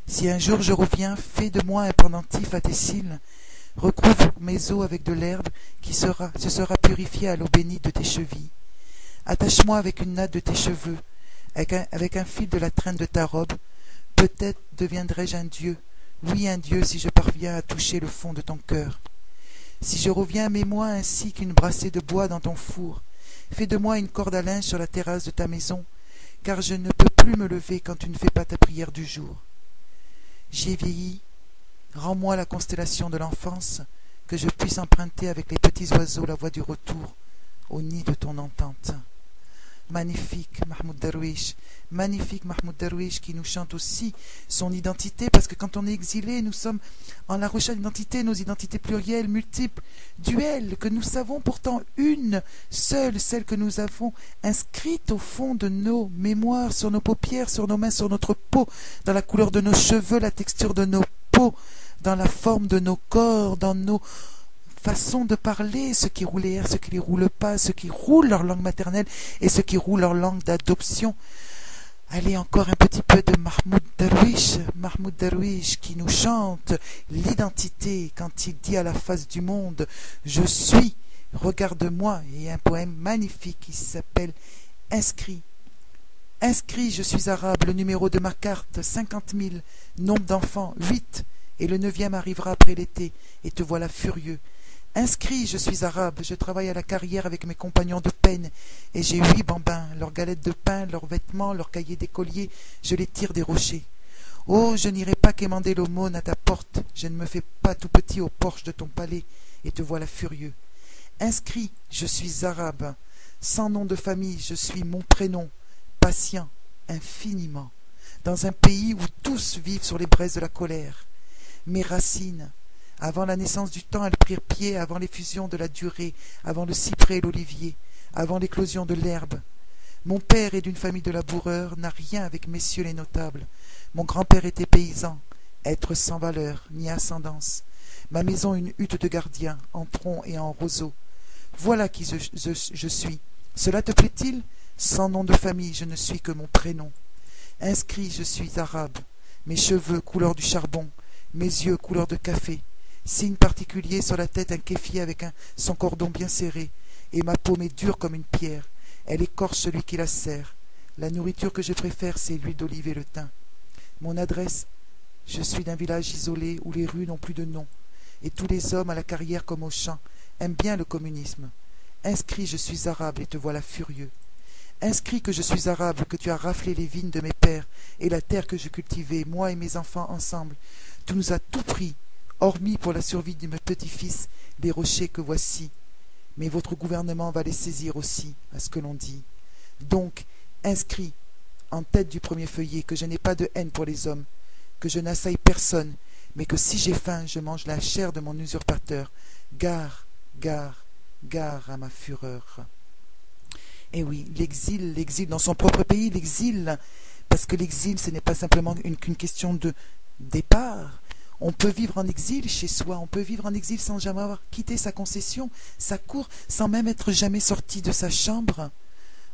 Si un jour je reviens, fais de moi un pendentif à tes cils, recouvre mes os avec de l'herbe qui se sera purifiée à l'eau bénite de tes chevilles. Attache-moi avec une natte de tes cheveux, avec un fil de la traîne de ta robe, peut-être deviendrai-je un dieu, oui un dieu si je parviens à toucher le fond de ton cœur. Si je reviens, mets-moi ainsi qu'une brassée de bois dans ton four, fais de moi une corde à linge sur la terrasse de ta maison, car je ne peux plus me lever quand tu ne fais pas ta prière du jour. J'ai vieilli, rends-moi la constellation de l'enfance, que je puisse emprunter avec les petits oiseaux la voie du retour au nid de ton entente. Magnifique Mahmoud Darwish qui nous chante aussi son identité, parce que quand on est exilé, nous sommes en la recherche d'identité, nos identités plurielles, multiples, duelles, que nous savons pourtant une seule, celle que nous avons inscrite au fond de nos mémoires, sur nos paupières, sur nos mains, sur notre peau, dans la couleur de nos cheveux, la texture de nos peaux, dans la forme de nos corps, dans nos façon de parler, ceux qui roulent les R, ceux qui les roulent pas, ceux qui roulent leur langue maternelle et ceux qui roulent leur langue d'adoption. Allez, encore un petit peu de Mahmoud Darwish qui nous chante l'identité quand il dit à la face du monde « Je suis, regarde-moi » et un poème magnifique qui s'appelle « Inscrit ». Inscrit, je suis arabe, le numéro de ma carte, 50 000, nombre d'enfants, 8, et le 9e arrivera après l'été, et te voilà furieux. Inscrit, je suis arabe, je travaille à la carrière avec mes compagnons de peine, et j'ai 8 bambins, leurs galettes de pain, leurs vêtements, leurs cahiers d'écolier, je les tire des rochers. Oh, je n'irai pas quémander l'aumône à ta porte, je ne me fais pas tout petit au porche de ton palais, et te voilà furieux. Inscrit, je suis arabe, sans nom de famille, je suis mon prénom, patient, infiniment, dans un pays où tous vivent sur les braises de la colère. Mes racines, avant la naissance du temps, elles prirent pied avant l'effusion de la durée, avant le cyprès et l'olivier, avant l'éclosion de l'herbe. Mon père est d'une famille de laboureurs, n'a rien avec messieurs les notables. Mon grand-père était paysan, être sans valeur, ni ascendance. Ma maison une hutte de gardien, en tronc et en roseau. Voilà qui je suis. Cela te plaît-il? Sans nom de famille, je ne suis que mon prénom. Inscrit, je suis arabe. Mes cheveux couleur du charbon, mes yeux couleur de café. Signe particulier sur la tête, un kéfier avec son cordon bien serré, et ma paume est dure comme une pierre, elle écorche celui qui la serre. La nourriture que je préfère, c'est l'huile d'olive et le thym. Mon adresse, je suis d'un village isolé où les rues n'ont plus de nom, et tous les hommes à la carrière comme au champ aiment bien le communisme. Inscrit, je suis arabe, et te voilà furieux. Inscrit que je suis arabe, que tu as raflé les vignes de mes pères, et la terre que je cultivais, moi et mes enfants ensemble. Tu nous as tout pris, hormis pour la survie de mes petits-fils, les rochers que voici. Mais votre gouvernement va les saisir aussi, à ce que l'on dit. Donc, inscrit en tête du premier feuillet que je n'ai pas de haine pour les hommes, que je n'assaille personne, mais que si j'ai faim, je mange la chair de mon usurpateur. Gare, gare, gare à ma fureur. Et oui, l'exil dans son propre pays, l'exil, parce que l'exil, ce n'est pas simplement qu'une question de départ. On peut vivre en exil chez soi, on peut vivre en exil sans jamais avoir quitté sa concession, sa cour, sans même être jamais sorti de sa chambre.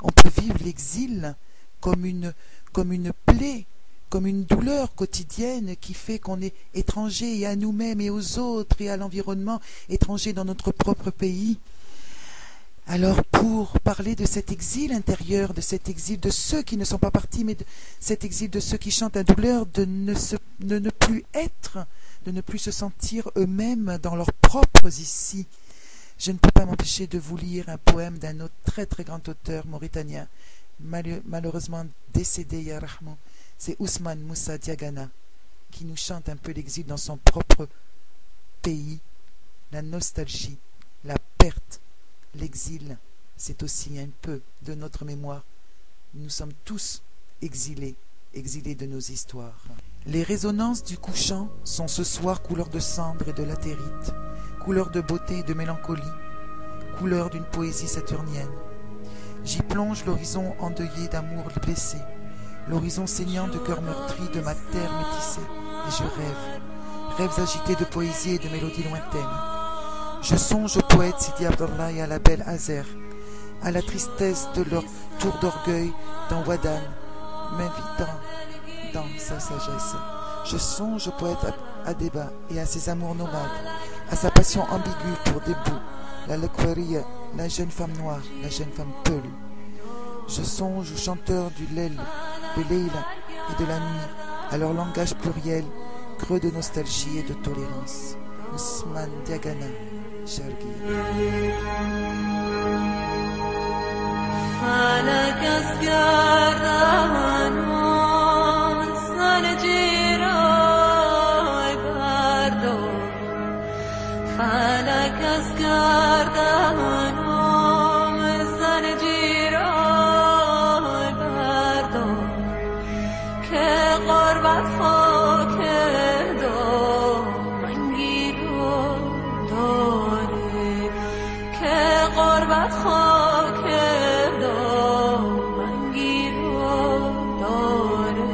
On peut vivre l'exil comme une plaie, comme une douleur quotidienne qui fait qu'on est étranger et à nous-mêmes et aux autres et à l'environnement, étranger dans notre propre pays. Alors pour parler de cet exil intérieur, de cet exil de ceux qui ne sont pas partis, mais de cet exil de ceux qui chantent la douleur de ne plus être, de ne plus se sentir eux-mêmes dans leurs propres ici, je ne peux pas m'empêcher de vous lire un poème d'un autre très très grand auteur mauritanien, malheureusement décédé, ya Rahman. C'est Ousmane Moussa Diagana, qui nous chante un peu l'exil dans son propre pays, la nostalgie, la perte. L'exil, c'est aussi un peu de notre mémoire. Nous sommes tous exilés, exilés de nos histoires. Les résonances du couchant sont ce soir couleur de cendre et de latérite, couleur de beauté et de mélancolie, couleur d'une poésie saturnienne. J'y plonge l'horizon endeuillé d'amour blessé, l'horizon saignant de cœurs meurtris de ma terre métissée, et je rêve, rêves agités de poésie et de mélodies lointaines. Je songe au poète Sidi Abdallah et à la belle Azer, à la tristesse de leur tour d'orgueil dans Wadan, m'invitant dans sa sagesse. Je songe au poète Adeba et à ses amours nomades, à sa passion ambiguë pour Debou, la Lekwariya, la jeune femme noire, la jeune femme peule. Je songe aux chanteurs du Lel, de Leila et de la nuit, à leur langage pluriel, creux de nostalgie et de tolérance. Ousmane Diagana, Shargi. فلك اسگردان سر جیرای بردار فلک اسگردان سر جیرای بردار که قربت خاک دامنگیر داره که قربت خاک دامنگیر داره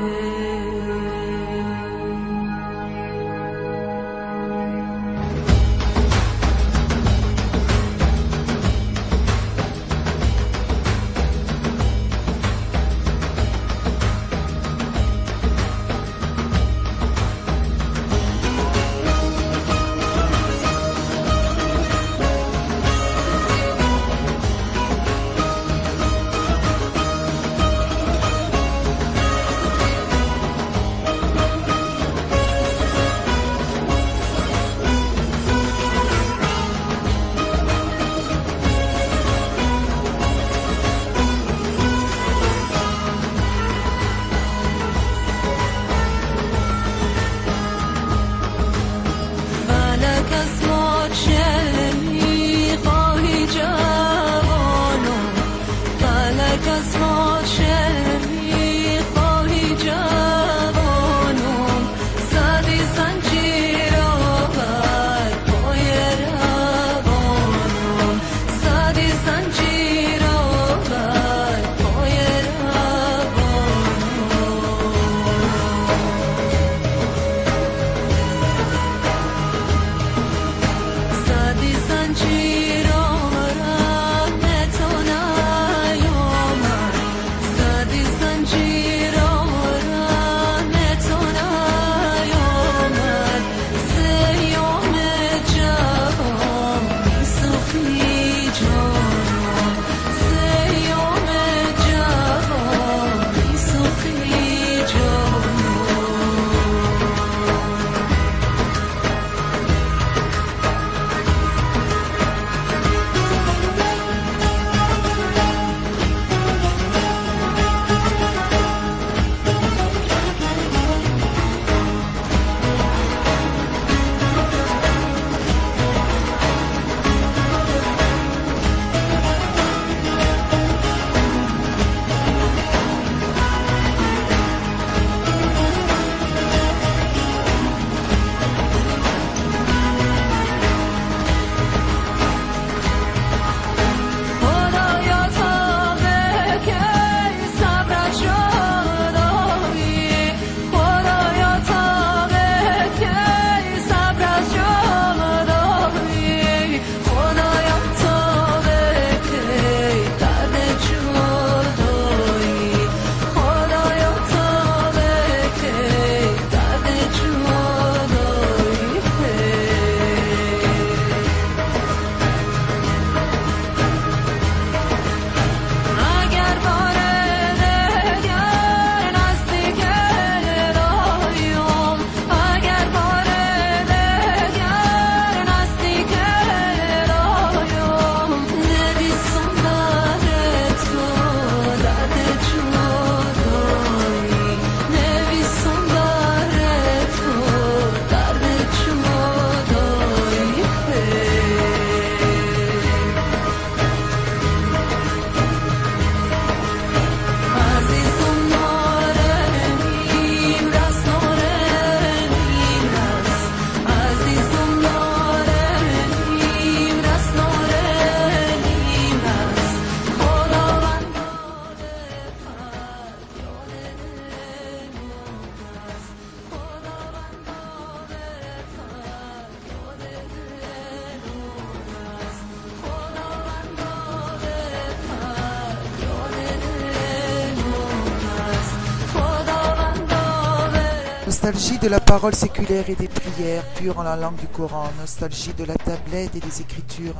Nostalgie de la parole séculaire et des prières pures en la langue du Coran. Nostalgie de la tablette et des écritures.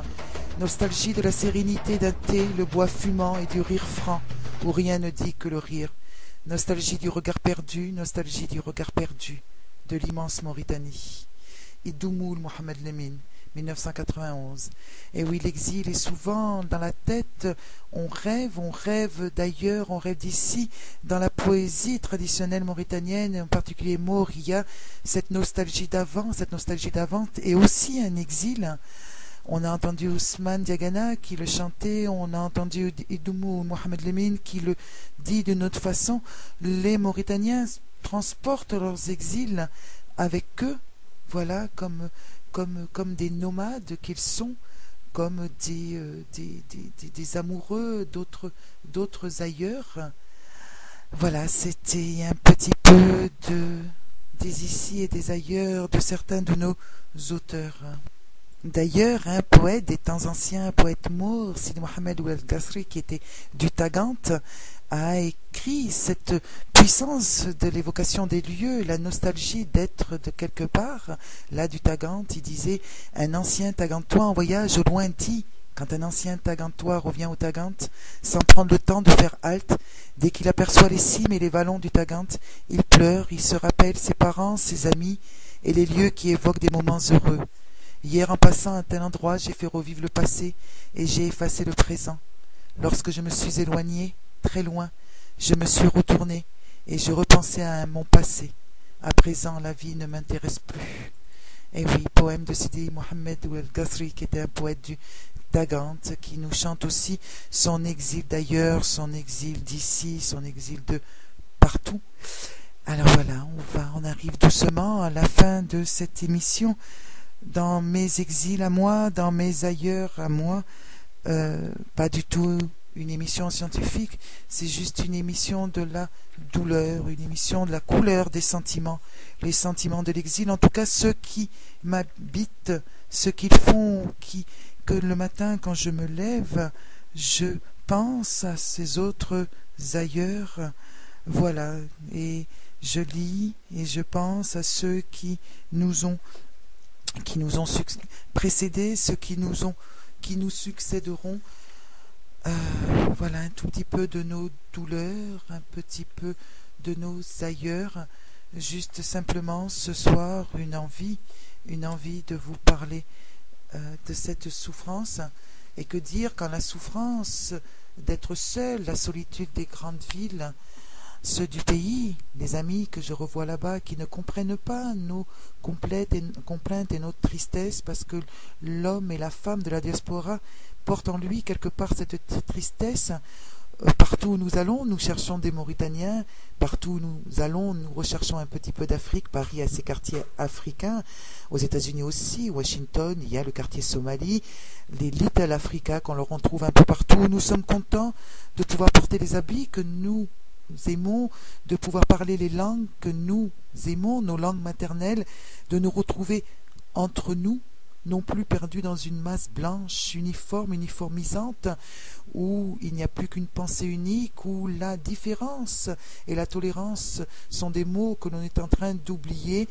Nostalgie de la sérénité d'un thé, le bois fumant et du rire franc, où rien ne dit que le rire. Nostalgie du regard perdu, nostalgie du regard perdu de l'immense Mauritanie. Idoumoul Mohamed Lemine, 1991. Et oui, l'exil est souvent dans la tête, on rêve d'ailleurs, on rêve d'ici, dans la poésie traditionnelle mauritanienne, en particulier Maure, il y a cette nostalgie d'avant, et aussi un exil. On a entendu Ousmane Diagana qui le chantait, on a entendu Idoumoul Mohamed Lemine qui le dit d'une autre façon. Les Mauritaniens transportent leurs exils avec eux, voilà, comme des nomades qu'ils sont, comme des amoureux d'autres ailleurs. Voilà, c'était un petit peu des ici et des ailleurs de certains de nos auteurs. D'ailleurs, un poète des temps anciens, un poète maure, Sidi Mohamed Oued Ghasri, qui était du Tagant, a écrit cette puissance de l'évocation des lieux, la nostalgie d'être de quelque part. Là, du Tagant, il disait « Un ancien Tagantois en voyage au loin dit, quand un ancien Tagantois revient au Tagant, sans prendre le temps de faire halte, dès qu'il aperçoit les cimes et les vallons du Tagant, il pleure, il se rappelle ses parents, ses amis et les lieux qui évoquent des moments heureux. Hier, en passant à un tel endroit, j'ai fait revivre le passé et j'ai effacé le présent. Lorsque je me suis éloigné, très loin, je me suis retourné et je repensais à mon passé. À présent, la vie ne m'intéresse plus. » Et oui, poème de Sidi Mohamed Oued Ghasri, qui était un poète du Tagant, qui nous chante aussi son exil d'ailleurs, son exil d'ici, son exil de partout. Alors voilà, on arrive doucement à la fin de cette émission. Dans mes exils à moi, dans mes ailleurs à moi, pas du tout une émission scientifique, c'est juste une émission de la douleur, une émission de la couleur des sentiments, les sentiments de l'exil, en tout cas ceux qui m'habitent, ceux qu'ils font, que le matin quand je me lève, je pense à ces autres ailleurs, voilà, et je lis et je pense à ceux qui nous ont précédés, ceux qui nous succéderont. Voilà un tout petit peu de nos douleurs, un petit peu de nos ailleurs. Juste simplement ce soir une envie de vous parler de cette souffrance. Et que dire quand la souffrance d'être seul, la solitude des grandes villes, ceux du pays, les amis que je revois là-bas, qui ne comprennent pas nos complaintes et notre tristesse, parce que l'homme et la femme de la diaspora portent en lui quelque part cette tristesse. Partout où nous allons, nous cherchons des Mauritaniens. Partout où nous allons, nous recherchons un petit peu d'Afrique. Paris a ses quartiers africains. Aux États-Unis aussi, Washington, il y a le quartier Somalie, les Little Africa qu'on leur retrouve un peu partout. Nous sommes contents de pouvoir porter les habits que nous aimons, de pouvoir parler les langues que nous aimons, nos langues maternelles, de nous retrouver entre nous, non plus perdus dans une masse blanche, uniformisante, où il n'y a plus qu'une pensée unique, où la différence et la tolérance sont des mots que l'on est en train d'oublier,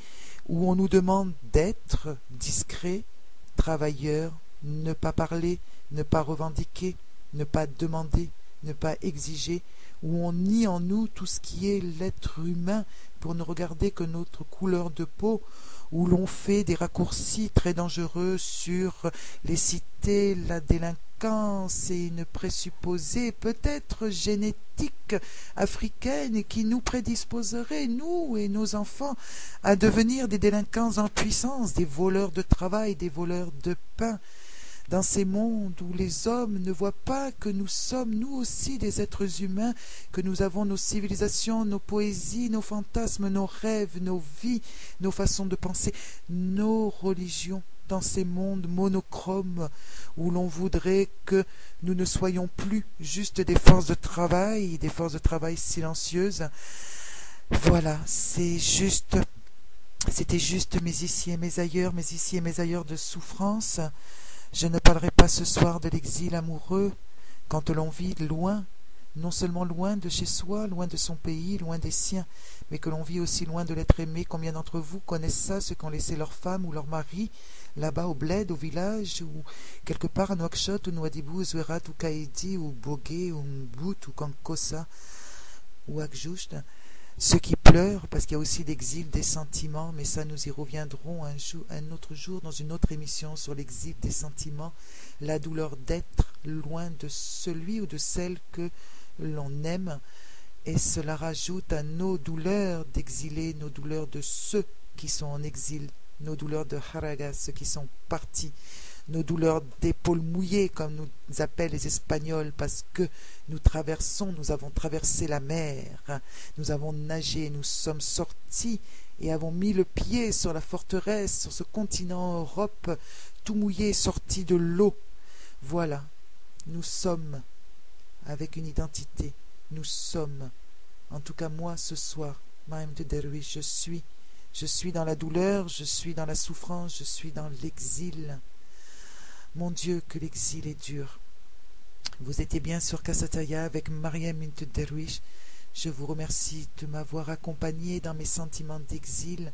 où on nous demande d'être discret, travailleur, ne pas parler, ne pas revendiquer, ne pas demander, ne pas exiger, où on nie en nous tout ce qui est l'être humain pour ne regarder que notre couleur de peau, où l'on fait des raccourcis très dangereux sur les cités, la délinquance et une présupposée peut-être génétique africaine qui nous prédisposerait, nous et nos enfants, à devenir des délinquants en puissance, des voleurs de travail, des voleurs de pain. Dans ces mondes où les hommes ne voient pas que nous sommes, nous aussi, des êtres humains, que nous avons nos civilisations, nos poésies, nos fantasmes, nos rêves, nos vies, nos façons de penser, nos religions, dans ces mondes monochromes où l'on voudrait que nous ne soyons plus juste des forces de travail silencieuses. Voilà, c'était juste mes ici et mes ailleurs de souffrance. Je ne parlerai pas ce soir de l'exil amoureux quand l'on vit loin non seulement loin de chez soi, loin de son pays, loin des siens, mais que l'on vit aussi loin de l'être aimé. Combien d'entre vous connaissent ça, ceux qui ont laissé leur femme ou leur mari là-bas au bled, au village, ou quelque part à Nouakchott, ou Nouadhibou, ou Zouerat, ou Kaïdi, ou Bogué, ou Mbout, ou Kankossa, ou Akjoust. Ceux qui pleurent, parce qu'il y a aussi l'exil des sentiments, mais ça nous y reviendrons un autre jour dans une autre émission sur l'exil des sentiments, la douleur d'être loin de celui ou de celle que l'on aime, et cela rajoute à nos douleurs d'exilés, nos douleurs de ceux qui sont en exil, nos douleurs de haragas, ceux qui sont partis, nos douleurs d'épaules mouillées, comme nous appellent les Espagnols, parce que nous avons traversé la mer, nous avons nagé, nous sommes sortis et avons mis le pied sur la forteresse, sur ce continent Europe, tout mouillé, sorti de l'eau. Voilà, nous sommes avec une identité, nous sommes, en tout cas moi ce soir, Mariam de Derwish, je suis dans la douleur, je suis dans la souffrance, je suis dans l'exil. Mon Dieu, que l'exil est dur. Vous étiez bien sur Kassataya avec Mariam de Derwish. Je vous remercie de m'avoir accompagné dans mes sentiments d'exil.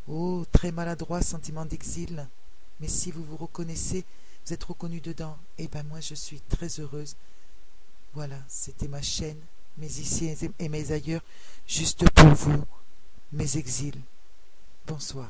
Oh, très maladroit sentiment d'exil. Mais si vous vous reconnaissez, vous êtes reconnu dedans. Eh bien moi, je suis très heureuse. Voilà, c'était ma chaîne, mes ici et mes ailleurs, juste pour vous, mes exils. Bonsoir.